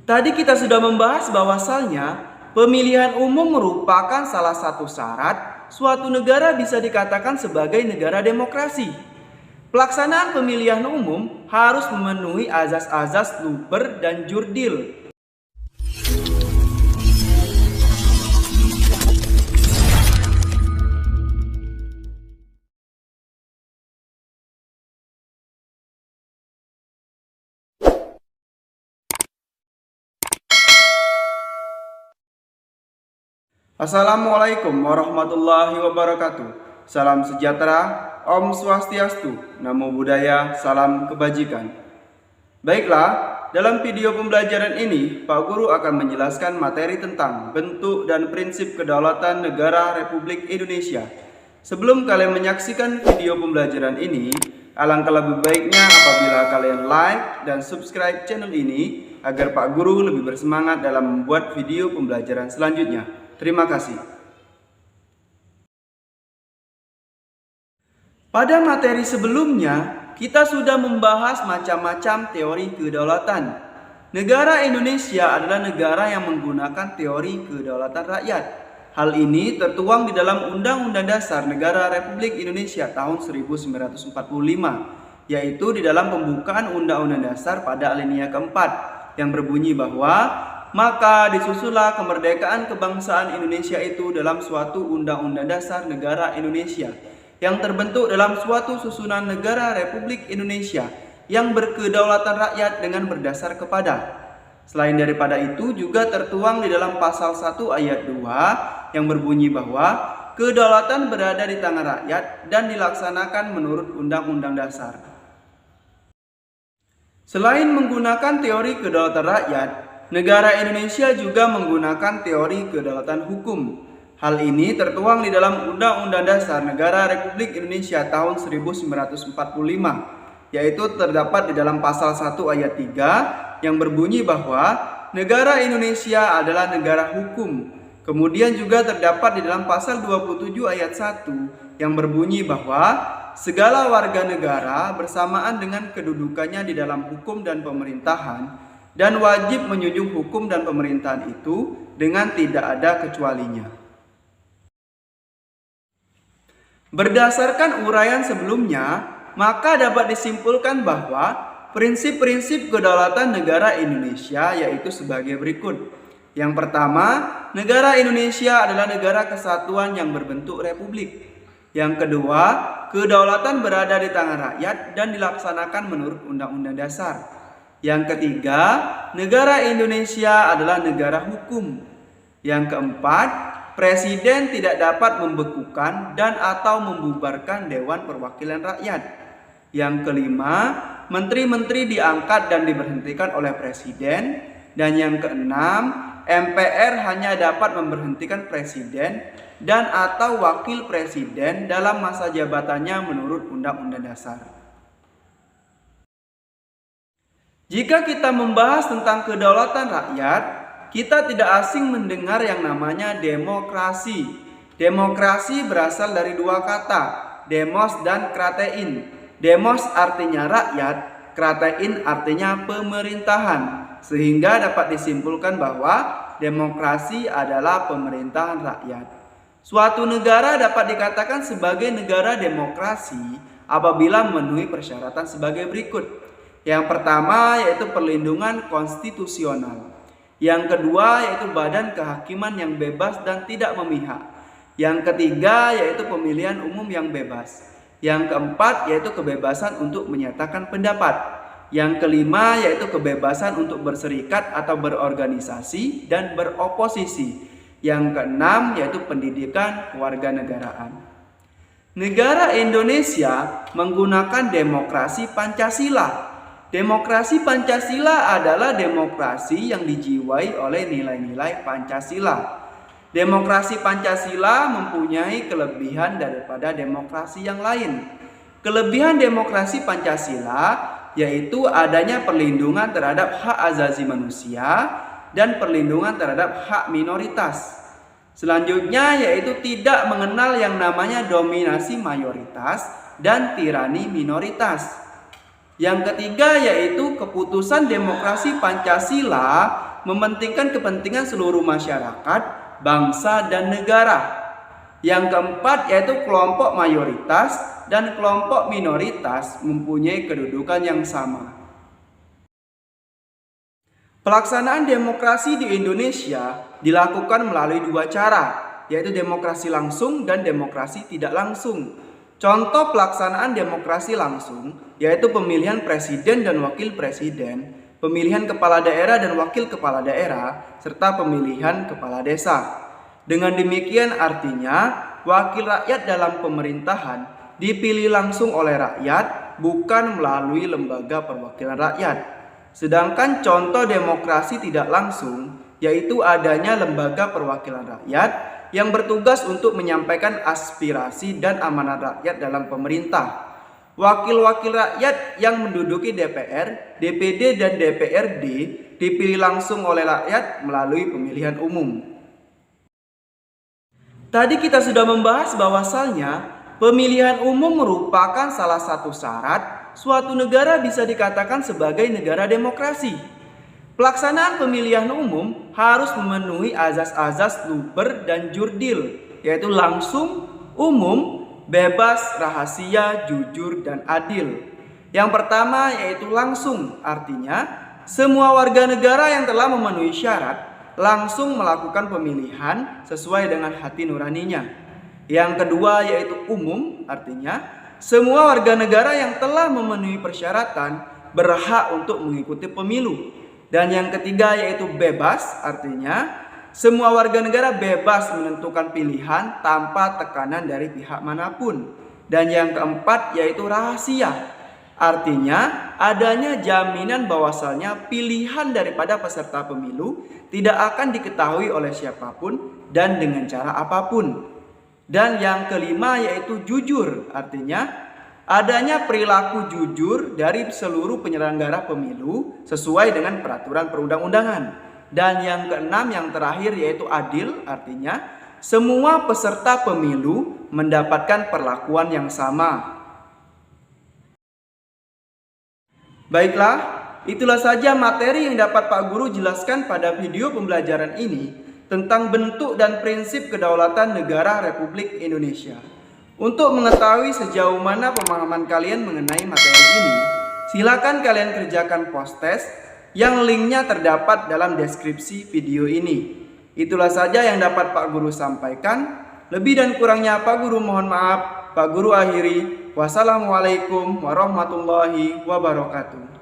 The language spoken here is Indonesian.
Tadi kita sudah membahas bahwasalnya pemilihan umum merupakan salah satu syarat suatu negara bisa dikatakan sebagai negara demokrasi. Pelaksanaan pemilihan umum harus memenuhi azas-azas luper dan jurdil. Assalamualaikum warahmatullahi wabarakatuh. Salam sejahtera, Om Swastiastu, Namo Buddhaya, salam kebajikan. Baiklah, dalam video pembelajaran ini, Pak Guru akan menjelaskan materi tentang bentuk dan prinsip kedaulatan negara Republik Indonesia. Sebelum kalian menyaksikan video pembelajaran ini, alangkah lebih baiknya apabila kalian like dan subscribe channel ini agar Pak Guru lebih bersemangat dalam membuat video pembelajaran selanjutnya. Terima kasih. Pada materi sebelumnya, kita sudah membahas macam-macam teori kedaulatan. Negara Indonesia adalah negara yang menggunakan teori kedaulatan rakyat. Hal ini tertuang di dalam Undang-Undang Dasar Negara Republik Indonesia tahun 1945, yaitu di dalam pembukaan Undang-Undang Dasar pada alinea keempat, yang berbunyi bahwa maka disusunlah kemerdekaan kebangsaan Indonesia itu dalam suatu Undang-Undang Dasar Negara Indonesia yang terbentuk dalam suatu susunan negara Republik Indonesia yang berkedaulatan rakyat dengan berdasar kepada. Selain daripada itu juga tertuang di dalam pasal 1 ayat 2 yang berbunyi bahwa kedaulatan berada di tangan rakyat dan dilaksanakan menurut Undang-Undang Dasar. Selain menggunakan teori kedaulatan rakyat, negara Indonesia juga menggunakan teori kedaulatan hukum. Hal ini tertuang di dalam Undang-Undang Dasar Negara Republik Indonesia tahun 1945, yaitu terdapat di dalam pasal 1 ayat 3 yang berbunyi bahwa negara Indonesia adalah negara hukum. Kemudian juga terdapat di dalam pasal 27 ayat 1 yang berbunyi bahwa segala warga negara bersamaan dengan kedudukannya di dalam hukum dan pemerintahan dan wajib menjunjung hukum dan pemerintahan itu dengan tidak ada kecualinya. Berdasarkan uraian sebelumnya, maka dapat disimpulkan bahwa prinsip-prinsip kedaulatan negara Indonesia yaitu sebagai berikut. Yang pertama, negara Indonesia adalah negara kesatuan yang berbentuk republik. Yang kedua, kedaulatan berada di tangan rakyat dan dilaksanakan menurut Undang-Undang Dasar. Yang ketiga, negara Indonesia adalah negara hukum. Yang keempat, presiden tidak dapat membekukan dan atau membubarkan Dewan Perwakilan Rakyat. Yang kelima, menteri-menteri diangkat dan diberhentikan oleh presiden. Dan yang keenam, MPR hanya dapat memberhentikan presiden dan atau wakil presiden dalam masa jabatannya menurut Undang-Undang Dasar. Jika kita membahas tentang kedaulatan rakyat, kita tidak asing mendengar yang namanya demokrasi. Demokrasi berasal dari dua kata, demos dan kratein. Demos artinya rakyat, kratein artinya pemerintahan. Sehingga dapat disimpulkan bahwa demokrasi adalah pemerintahan rakyat. Suatu negara dapat dikatakan sebagai negara demokrasi apabila memenuhi persyaratan sebagai berikut. Yang pertama yaitu perlindungan konstitusional. Yang kedua yaitu badan kehakiman yang bebas dan tidak memihak. Yang ketiga yaitu pemilihan umum yang bebas. Yang keempat yaitu kebebasan untuk menyatakan pendapat. Yang kelima yaitu kebebasan untuk berserikat atau berorganisasi dan beroposisi. Yang keenam yaitu pendidikan kewarganegaraan. Negara Indonesia menggunakan demokrasi Pancasila. Demokrasi Pancasila adalah demokrasi yang dijiwai oleh nilai-nilai Pancasila. Demokrasi Pancasila mempunyai kelebihan daripada demokrasi yang lain. Kelebihan demokrasi Pancasila yaitu adanya perlindungan terhadap hak asasi manusia dan perlindungan terhadap hak minoritas. Selanjutnya yaitu tidak mengenal yang namanya dominasi mayoritas dan tirani minoritas. Yang ketiga yaitu keputusan demokrasi Pancasila mementingkan kepentingan seluruh masyarakat, bangsa, dan negara. Yang keempat yaitu kelompok mayoritas dan kelompok minoritas mempunyai kedudukan yang sama. Pelaksanaan demokrasi di Indonesia dilakukan melalui dua cara, yaitu demokrasi langsung dan demokrasi tidak langsung. Contoh pelaksanaan demokrasi langsung yaitu pemilihan presiden dan wakil presiden, pemilihan kepala daerah dan wakil kepala daerah, serta pemilihan kepala desa. Dengan demikian artinya wakil rakyat dalam pemerintahan dipilih langsung oleh rakyat, bukan melalui lembaga perwakilan rakyat. Sedangkan contoh demokrasi tidak langsung yaitu adanya lembaga perwakilan rakyat yang bertugas untuk menyampaikan aspirasi dan amanat rakyat dalam pemerintah. Wakil-wakil rakyat yang menduduki DPR, DPD, dan DPRD dipilih langsung oleh rakyat melalui pemilihan umum. Tadi kita sudah membahas bahwasalnya pemilihan umum merupakan salah satu syarat suatu negara bisa dikatakan sebagai negara demokrasi. Pelaksanaan pemilihan umum harus memenuhi azas-azas luber dan jurdil, yaitu langsung, umum, bebas, rahasia, jujur, dan adil. Yang pertama yaitu langsung, artinya semua warga negara yang telah memenuhi syarat langsung melakukan pemilihan sesuai dengan hati nuraninya. Yang kedua yaitu umum, artinya semua warga negara yang telah memenuhi persyaratan berhak untuk mengikuti pemilu. Dan yang ketiga yaitu bebas, artinya semua warga negara bebas menentukan pilihan tanpa tekanan dari pihak manapun. Dan yang keempat yaitu rahasia, artinya adanya jaminan bahwasalnya pilihan daripada peserta pemilu tidak akan diketahui oleh siapapun dan dengan cara apapun. Dan yang kelima yaitu jujur, artinya adanya perilaku jujur dari seluruh penyelenggara pemilu sesuai dengan peraturan perundang-undangan. Dan yang keenam yang terakhir yaitu adil, artinya semua peserta pemilu mendapatkan perlakuan yang sama. Baiklah, itulah saja materi yang dapat Pak Guru jelaskan pada video pembelajaran ini tentang bentuk dan prinsip kedaulatan negara Republik Indonesia. Untuk mengetahui sejauh mana pemahaman kalian mengenai materi ini, silakan kalian kerjakan post test yang linknya terdapat dalam deskripsi video ini. Itulah saja yang dapat Pak Guru sampaikan. Lebih dan kurangnya Pak Guru mohon maaf. Pak Guru akhiri. Wassalamualaikum warahmatullahi wabarakatuh.